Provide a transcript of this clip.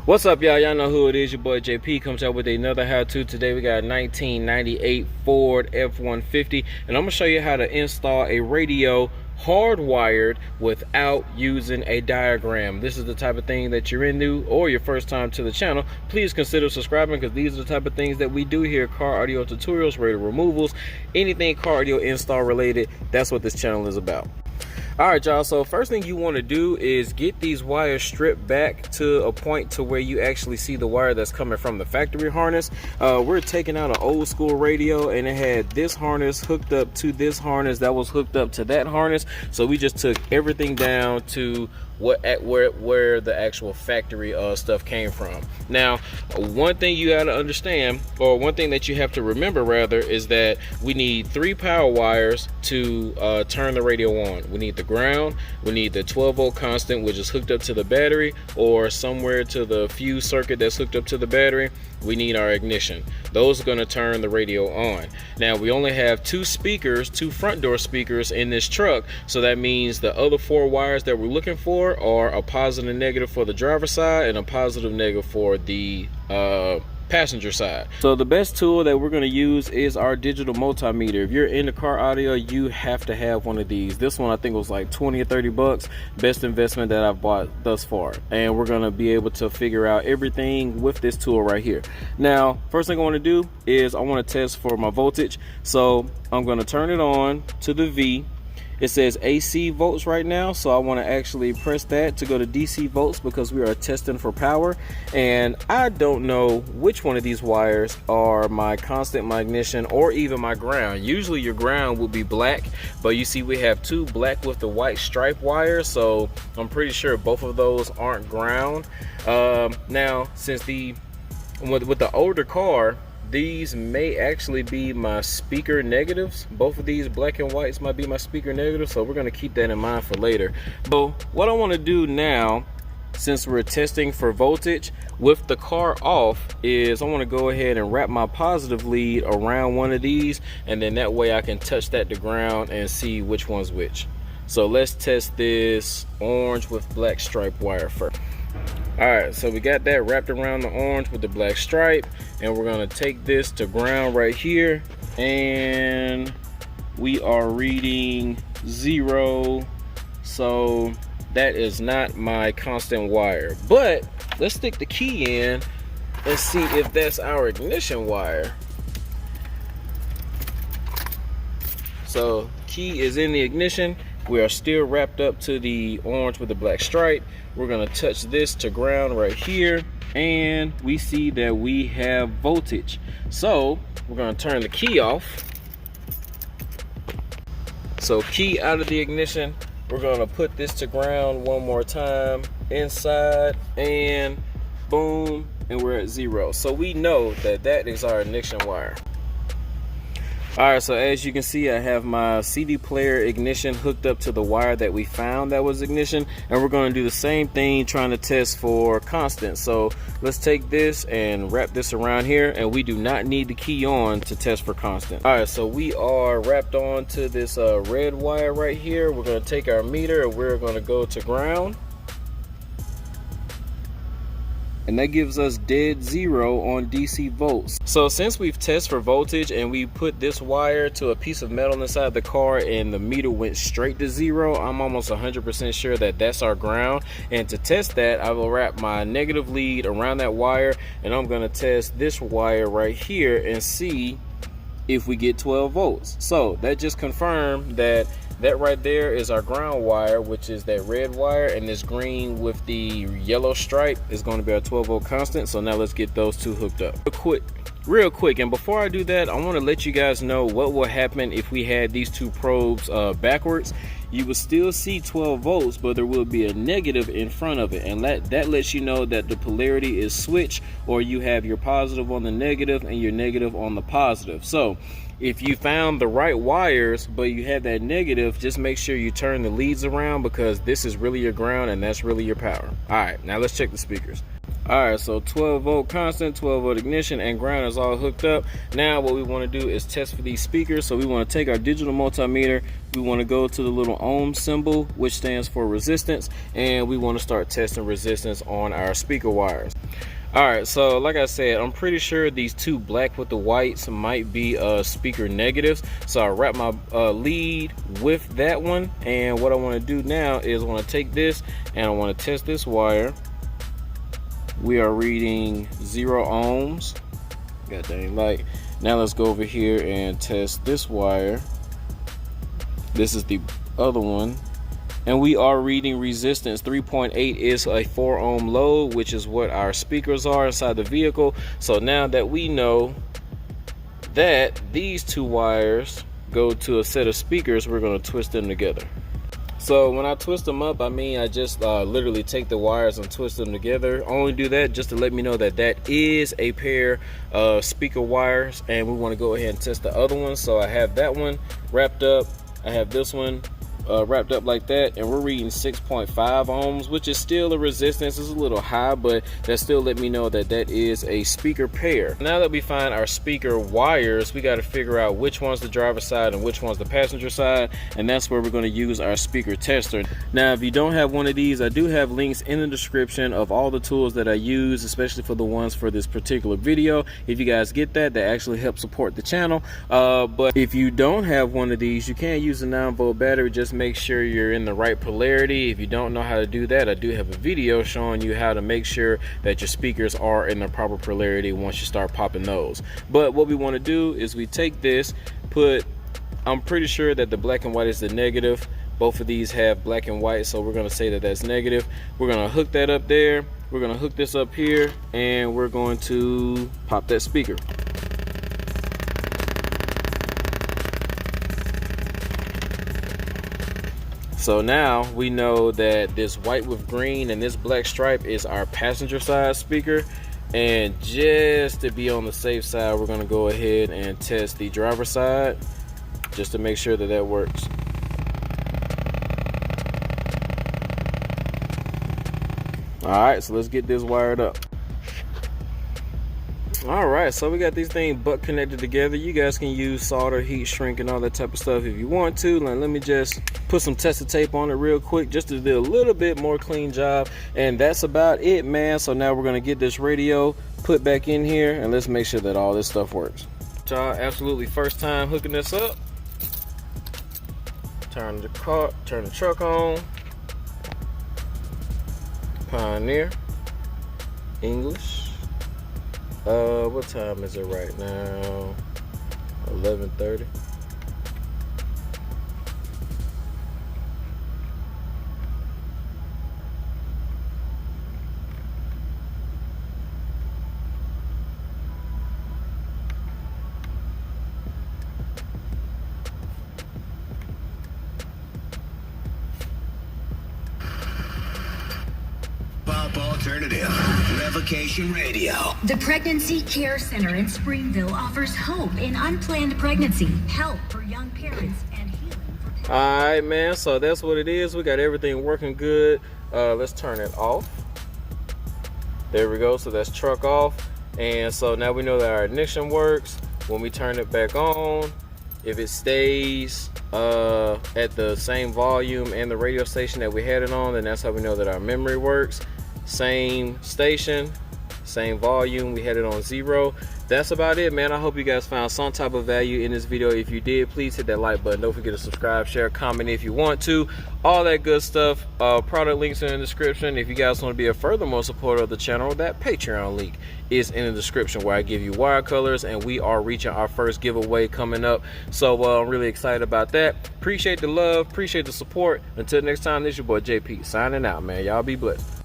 What's up, y'all? Y'all know who it is. Your boy JP comes out with another how-to. Today we got a 1998 Ford F-150, and I'm gonna show you how to install a radio hardwired without using a diagram. This is the type of thing that you're into, or your first time to the channel. Please consider subscribing, because these are the type of things that we do here: car audio tutorials, radio removals, anything car audio install related. That's what this channel is about. All right, y'all, so first thing you want to do is get these wires stripped back to a point to where you actually see the wire that's coming from the factory harness. We're taking out an old school radio, and it had this harness hooked up to this harness that was hooked up to that harness. So we just took everything down to where the actual factory stuff came from. Now, one thing you got to understand, or one thing that you have to remember rather, is that we need 3 power wires to turn the radio on. We need the ground, we need the 12-volt constant, which is hooked up to the battery or somewhere to the fuse circuit that's hooked up to the battery. We need our ignition. Those are going to turn the radio on. Now, we only have 2 speakers, 2 front door speakers in this truck, so that means the other 4 wires that we're looking for are a positive and negative for the driver's side and a positive and negative for the passenger side. So the best tool that we're going to use is our digital multimeter. If you're into car audio, you have to have one of these. This one I think was like 20 or 30 bucks. Best investment that I've bought thus far, and we're going to be able to figure out everything with this tool right here. Now, first thing I want to do is I want to test for my voltage, so I'm going to turn it on to the V. It says AC volts right now, so I want to actually press that to go to DC volts, because we are testing for power. And I don't know which one of these wires are my constant, my ignition, or even my ground. Usually your ground will be black, but you see we have 2 black with the white stripe wires, so I'm pretty sure both of those aren't ground. Now, since with the older car, these may actually be my speaker negatives. Both of these black and whites might be my speaker negatives, so we're going to keep that in mind for later. So what I want to do now, since we're testing for voltage with the car off, is I want to go ahead and wrap my positive lead around one of these, and then that way I can touch that to ground and see which one's which. So let's test this orange with black stripe wire first. All right, so we got that wrapped around the orange with the black stripe, and we're gonna take this to ground right here, and we are reading 0, so that is not my constant wire. But let's stick the key in and see if that's our ignition wire. So key is in the ignition. We are still wrapped up to the orange with the black stripe. We're gonna touch this to ground right here, and we see that we have voltage. So we're gonna turn the key off. So key out of the ignition. We're gonna put this to ground one more time inside, and boom, and we're at 0. So we know that that is our ignition wire. All right, so as you can see, I have my CD player ignition hooked up to the wire that we found that was ignition, and we're going to do the same thing trying to test for constant. So let's take this and wrap this around here, and we do not need the key on to test for constant. All right, so we are wrapped on to this red wire right here. We're going to take our meter, and we're going to go to ground. And that gives us dead 0 on DC volts. So since we've tested for voltage and we put this wire to a piece of metal inside the car and the meter went straight to 0, I'm almost 100% sure that that's our ground. And to test that, I will wrap my negative lead around that wire, and I'm gonna test this wire right here and see if we get 12 volts. So that just confirmed that that right there is our ground wire, which is that red wire, and this green with the yellow stripe is going to be our 12-volt constant. So now let's get those 2 hooked up real quick. And before I do that, I want to let you guys know what will happen if we had these 2 probes backwards. You will still see 12 volts, but there will be a negative in front of it, and that lets you know that the polarity is switched, or you have your positive on the negative and your negative on the positive. So if you found the right wires but you had that negative, just make sure you turn the leads around, because this is really your ground and that's really your power. All right, now let's check the speakers. All right, so 12-volt constant, 12-volt ignition, and ground is all hooked up. Now what we want to do is test for these speakers. So we want to take our digital multimeter, we want to go to the little ohm symbol, which stands for resistance, and we want to start testing resistance on our speaker wires. All right, so like I said, I'm pretty sure these two black with the whites might be speaker negatives. So I wrap my lead with that one, and what I want to do now is I want to take this and I want to test this wire. We are reading 0 ohms. God dang light. Now let's go over here and test this wire. This is the other one. And we are reading resistance. 3.8 is a 4 ohm load, which is what our speakers are inside the vehicle. So now that we know that these two wires go to a set of speakers, we're going to twist them together. So when I twist them up, I just literally take the wires and twist them together. Only do that just to let me know that that is a pair of speaker wires, and we want to go ahead and test the other one. So I have that one wrapped up. I have this one wrapped up like that, and we're reading 6.5 ohms, which is still a resistance. It's a little high, but that still let me know that that is a speaker pair. Now that we find our speaker wires, we got to figure out which one's the driver's side and which one's the passenger side, and that's where we're going to use our speaker tester. Now if you don't have one of these, I do have links in the description of all the tools that I use, especially for the ones for this particular video. If you guys get that actually helps support the channel. But if you don't have one of these, you can use a 9-volt battery. Just make sure you're in the right polarity. If you don't know how to do that, I do have a video showing you how to make sure that your speakers are in the proper polarity once you start popping those. But what we want to do is we take this, I'm pretty sure that the black and white is the negative. Both of these have black and white, so we're going to say that that's negative. We're going to hook that up there. We're going to hook this up here, and we're going to pop that speaker. So now we know that this white with green and this black stripe is our passenger side speaker. And just to be on the safe side, we're gonna go ahead and test the driver side just to make sure that that works. All right, so let's get this wired up. All right, so we got these things butt connected together. You guys can use solder, heat shrink, and all that type of stuff if you want to. Now, let me just put some tester tape on it real quick just to do a little bit more clean job, and that's about it, man. So now we're gonna get this radio put back in here, and let's make sure that all this stuff works. Y'all, absolutely first time hooking this up. Turn the truck on. Pioneer, English. What time is it right now? 11:30. Pop Alternative Revocation Radio. The Pregnancy Care Center in Springville offers hope in unplanned pregnancy, help for young parents, and healing for parents. All right, man, so that's what it is. We got everything working good. Let's turn it off. There we go. So that's truck off. And so now we know that our ignition works. When we turn it back on, if it stays at the same volume and the radio station that we had it on, then that's how we know that our memory works. Same station, same volume, we had it on 0. That's about it, man. I hope you guys found some type of value in this video. If you did, please hit that like button. Don't forget to subscribe, share, comment if you want to, all that good stuff. Product links are in the description. If you guys want to be a furthermore supporter of the channel, that Patreon link is in the description, where I give you wire colors, and we are reaching our first giveaway coming up. So I'm really excited about that. Appreciate the love, appreciate the support. Until next time, this is your boy JP signing out, man. Y'all be blessed.